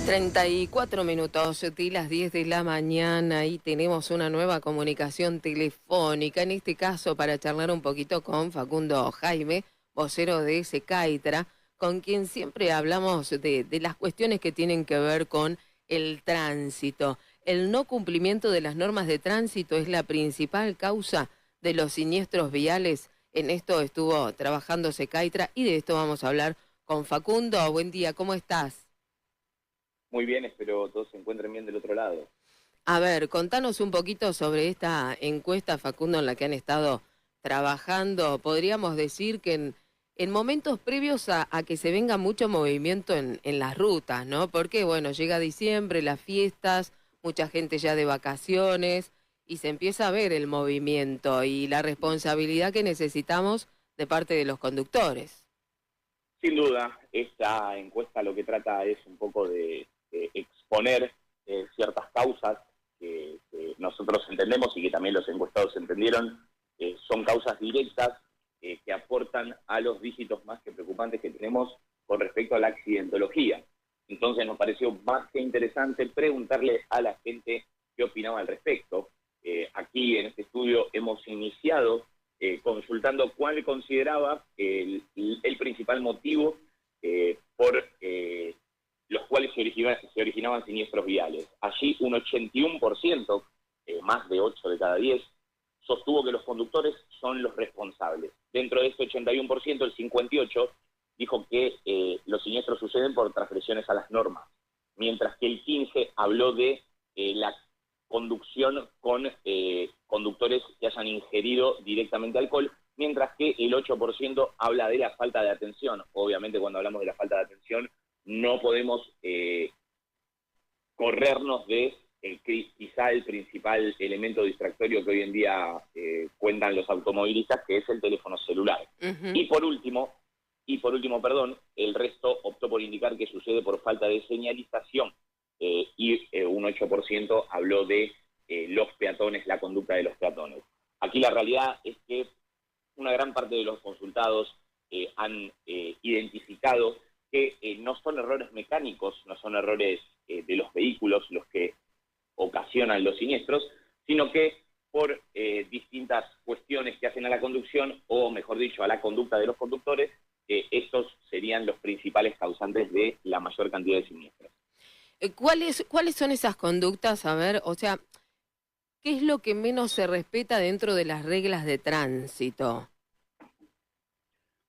34 minutos de las 10 de la mañana y tenemos una nueva comunicación telefónica, en este caso para charlar un poquito con Facundo Jaime, vocero de Secaitra, con quien siempre hablamos de las cuestiones que tienen que ver con el tránsito. El no cumplimiento de las normas de tránsito es la principal causa de los siniestros viales. En esto estuvo trabajando Secaitra y de esto vamos a hablar con Facundo. Buen día, ¿cómo estás? Muy bien, espero todos se encuentren bien del otro lado. A ver, contanos un poquito sobre esta encuesta, Facundo, en la que han estado trabajando. Podríamos decir que en momentos previos a que se venga mucho movimiento en las rutas, ¿no? Porque, bueno, llega diciembre, las fiestas, mucha gente ya de vacaciones y se empieza a ver el movimiento y la responsabilidad que necesitamos de parte de los conductores. Sin duda, esta encuesta lo que trata es un poco de exponer ciertas causas que nosotros entendemos y que también los encuestados entendieron, son causas directas que aportan a los dígitos más que preocupantes que tenemos con respecto a la accidentología. Entonces nos pareció más que interesante preguntarle a la gente qué opinaba al respecto. Aquí en este estudio hemos iniciado consultando cuál consideraba el principal motivo por los cuales se originaban siniestros viales. Allí un 81%, más de 8 de cada 10, sostuvo que los conductores son los responsables. Dentro de este 81%, el 58% dijo que los siniestros suceden por transgresiones a las normas, mientras que el 15% habló de la conducción con conductores que hayan ingerido directamente alcohol, mientras que el 8% habla de la falta de atención. Obviamente cuando hablamos de la falta de atención no podemos corrernos de quizá el principal elemento distractorio que hoy en día cuentan los automovilistas, que es el teléfono celular. Ujú. Y por último, el resto optó por indicar que sucede por falta de señalización. Un 8% habló de los peatones, la conducta de los peatones. Aquí la realidad es que una gran parte de los consultados han identificado que no son errores mecánicos, no son errores de los vehículos los que ocasionan los siniestros, sino que por distintas cuestiones que hacen a la conducción, o mejor dicho, a la conducta de los conductores, estos serían los principales causantes de la mayor cantidad de siniestros. ¿Cuáles son esas conductas? A ver, o sea, ¿qué es lo que menos se respeta dentro de las reglas de tránsito?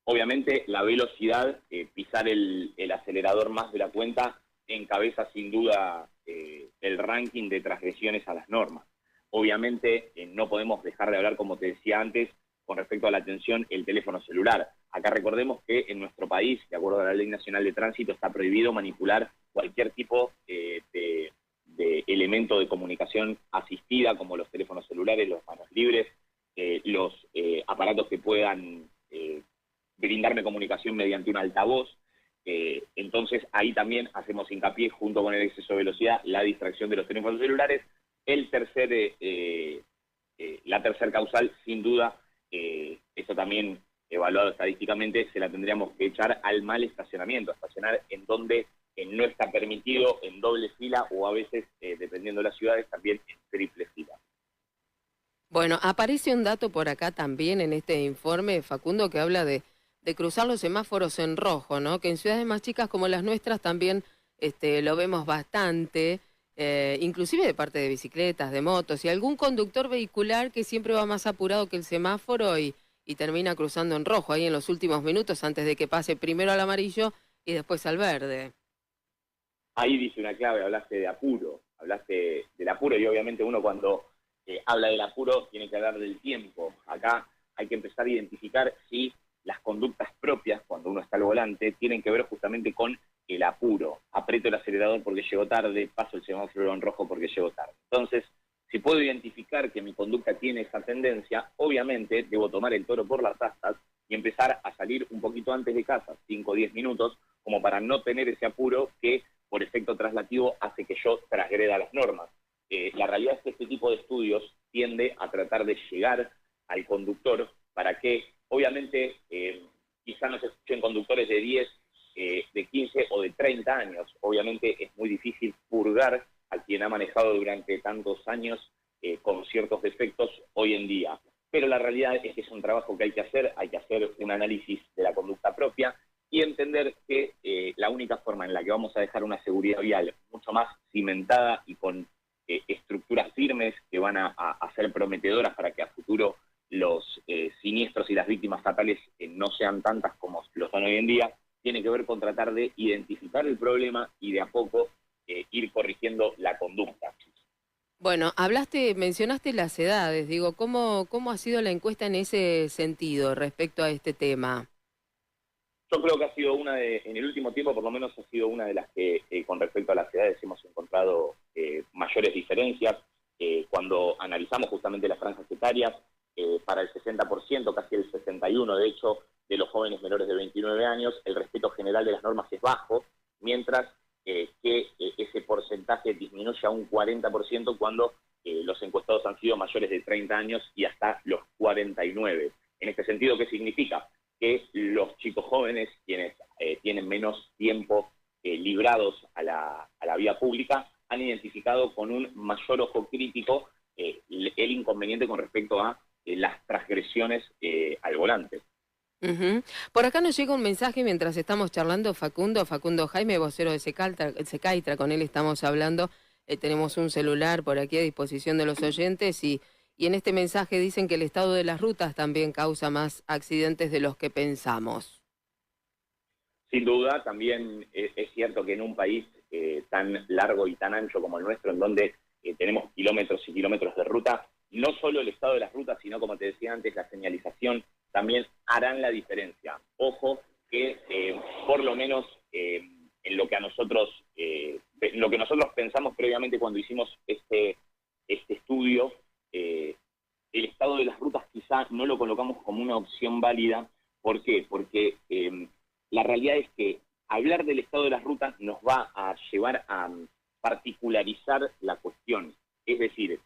Obviamente la velocidad, pisar el acelerador más de la cuenta, encabeza sin duda el ranking de transgresiones a las normas. Obviamente no podemos dejar de hablar, como te decía antes, con respecto a la atención, el teléfono celular. Acá recordemos que en nuestro país, de acuerdo a la Ley Nacional de Tránsito, está prohibido manipular cualquier tipo de elemento de comunicación asistida, como los teléfonos celulares, los manos libres, los aparatos que puedan brindarme comunicación mediante un altavoz. Entonces ahí también hacemos hincapié, junto con el exceso de velocidad, la distracción de los teléfonos celulares. La tercer causal, sin duda, esto también evaluado estadísticamente, se la tendríamos que echar al mal estacionamiento, a estacionar en donde no está permitido, en doble fila, o a veces, dependiendo de las ciudades, también en triple fila. Bueno, aparece un dato por acá también en este informe, Facundo, que habla de cruzar los semáforos en rojo, ¿no? Que en ciudades más chicas como las nuestras también lo vemos bastante, inclusive de parte de bicicletas, de motos, y algún conductor vehicular que siempre va más apurado que el semáforo y termina cruzando en rojo ahí en los últimos minutos antes de que pase primero al amarillo y después al verde. Ahí dice una clave, hablaste del apuro, y obviamente uno cuando habla del apuro tiene que hablar del tiempo. Acá hay que empezar a identificar si las conductas propias, cuando uno está al volante, tienen que ver justamente con el apuro. Aprieto el acelerador porque llego tarde, paso el semáforo en rojo porque llego tarde. Entonces, si puedo identificar que mi conducta tiene esa tendencia, obviamente debo tomar el toro por las astas y empezar a salir un poquito antes de casa, 5 o 10 minutos, como para no tener ese apuro que por efecto traslativo hace que yo transgreda las normas. La realidad es que este tipo de estudios tiende a tratar de llegar al conductor para que, obviamente, quizá no se escuchen conductores de 10, de 15 o de 30 años. Obviamente que es muy difícil purgar a quien ha manejado durante tantos años con ciertos defectos hoy en día. Pero la realidad es que es un trabajo que hay que hacer un análisis de la conducta propia y entender que la única forma en la que vamos a dejar una seguridad vial mucho más cimentada y con estructuras firmes que van a ser prometedoras para que a futuro los siniestros y las víctimas fatales no sean tantas como lo son hoy en día, tiene que ver con tratar de identificar el problema y de a poco ir corrigiendo la conducta. Bueno, mencionaste las edades, digo, ¿cómo ha sido la encuesta en ese sentido respecto a este tema? Yo creo que ha sido en el último tiempo por lo menos ha sido una de las que con respecto a las edades hemos encontrado mayores diferencias. Cuando analizamos justamente las franjas etarias, para el 60%, casi el 61% de hecho, de los jóvenes menores de 29 años, el respeto general de las normas es bajo, mientras que ese porcentaje disminuye a un 40% cuando los encuestados han sido mayores de 30 años y hasta los 49. En este sentido, ¿qué significa? Que los chicos jóvenes, quienes tienen menos tiempo librados a la vía pública, han identificado con un mayor ojo crítico el inconveniente con respecto a las transgresiones al volante. Por acá nos llega un mensaje mientras estamos charlando, Facundo Jaime, vocero de Secaitra, con él estamos hablando, tenemos un celular por aquí a disposición de los oyentes y en este mensaje dicen que el estado de las rutas también causa más accidentes de los que pensamos. Sin duda, también es cierto que en un país tan largo y tan ancho como el nuestro, en donde tenemos kilómetros y kilómetros de ruta, no solo el estado de las rutas, sino, como te decía antes, la señalización, también harán la diferencia. Ojo que, por lo menos, en lo que nosotros pensamos previamente cuando hicimos este estudio, el estado de las rutas quizá no lo colocamos como una opción válida. ¿Por qué? Porque la realidad es que hablar del estado de las rutas nos va a llevar a particularizar la cuestión. Es decir,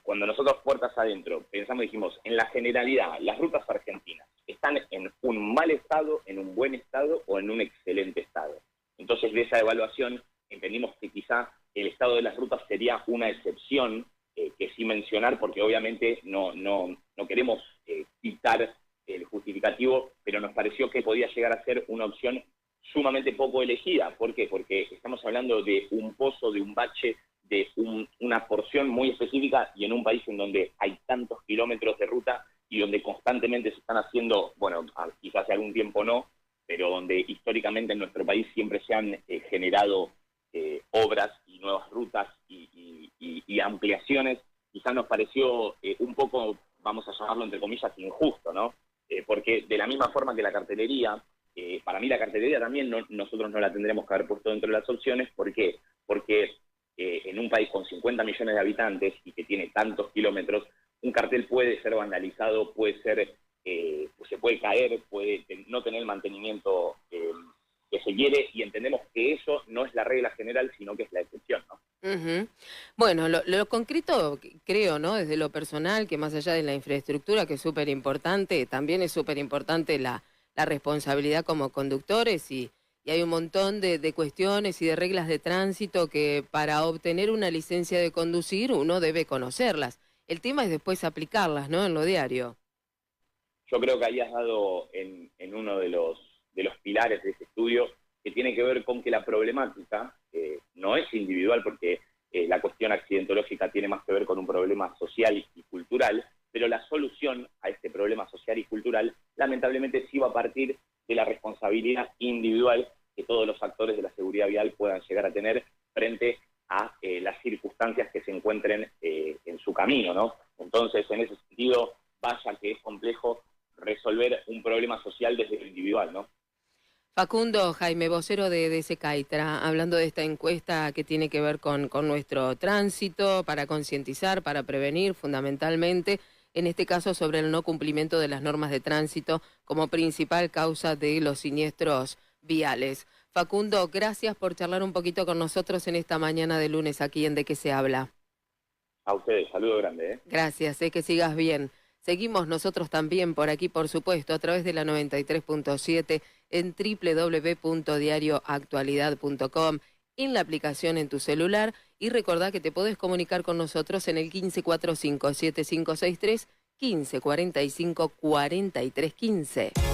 cuando nosotros puertas adentro pensamos, dijimos, en la generalidad, las rutas argentinas están en un mal estado, en un buen estado o en un excelente estado. Entonces, de esa evaluación entendimos que quizá el estado de las rutas sería una excepción que sí mencionar, porque obviamente no queremos quitar el justificativo, pero nos pareció que podía llegar a ser una opción sumamente poco elegida. ¿Por qué? Porque estamos hablando de un pozo, de un bache, de una porción muy específica, y en un país en donde hay tantos kilómetros de ruta y donde constantemente se están haciendo, bueno, quizás hace algún tiempo no, pero donde históricamente en nuestro país siempre se han generado obras y nuevas rutas y ampliaciones, quizás nos pareció un poco, vamos a llamarlo entre comillas, injusto, ¿no? Porque de la misma forma que la cartelería, para mí la cartelería también nosotros no la tendremos que haber puesto dentro de las opciones. ¿Por qué? Porque en un país con 50 millones de habitantes y que tiene tantos kilómetros, un cartel puede ser vandalizado, puede ser, pues se puede caer, puede no tener el mantenimiento que se quiere, y entendemos que eso no es la regla general, sino que es la excepción, ¿no? Bueno, lo concreto creo, ¿no? Desde lo personal, que más allá de la infraestructura, que es súper importante, también es súper importante la responsabilidad como conductores y hay un montón de cuestiones y de reglas de tránsito que para obtener una licencia de conducir uno debe conocerlas. El tema es después aplicarlas, ¿no? En lo diario. Yo creo que ahí has dado en uno de los pilares de ese estudio, que tiene que ver con que la problemática no es individual, porque la cuestión accidentológica tiene más que ver con un problema social y cultural, pero la solución a este problema social y cultural lamentablemente sí va a partir de la responsabilidad individual que todos los actores de la seguridad vial puedan llegar a tener frente a las circunstancias que se encuentren en su camino, ¿no? Entonces, en ese sentido, vaya que es complejo resolver un problema social desde lo individual, ¿no? Facundo Jaime, vocero de Secaitra, hablando de esta encuesta que tiene que ver con nuestro tránsito, para concientizar, para prevenir fundamentalmente, en este caso sobre el no cumplimiento de las normas de tránsito como principal causa de los siniestros viales. Facundo, gracias por charlar un poquito con nosotros en esta mañana de lunes aquí en De Qué se habla. A ustedes, saludo grande. Gracias, que sigas bien. Seguimos nosotros también por aquí, por supuesto, a través de la 93.7 en www.diarioactualidad.com. en la aplicación en tu celular y recordá que te podés comunicar con nosotros en el 1545-7563, 1545-4315.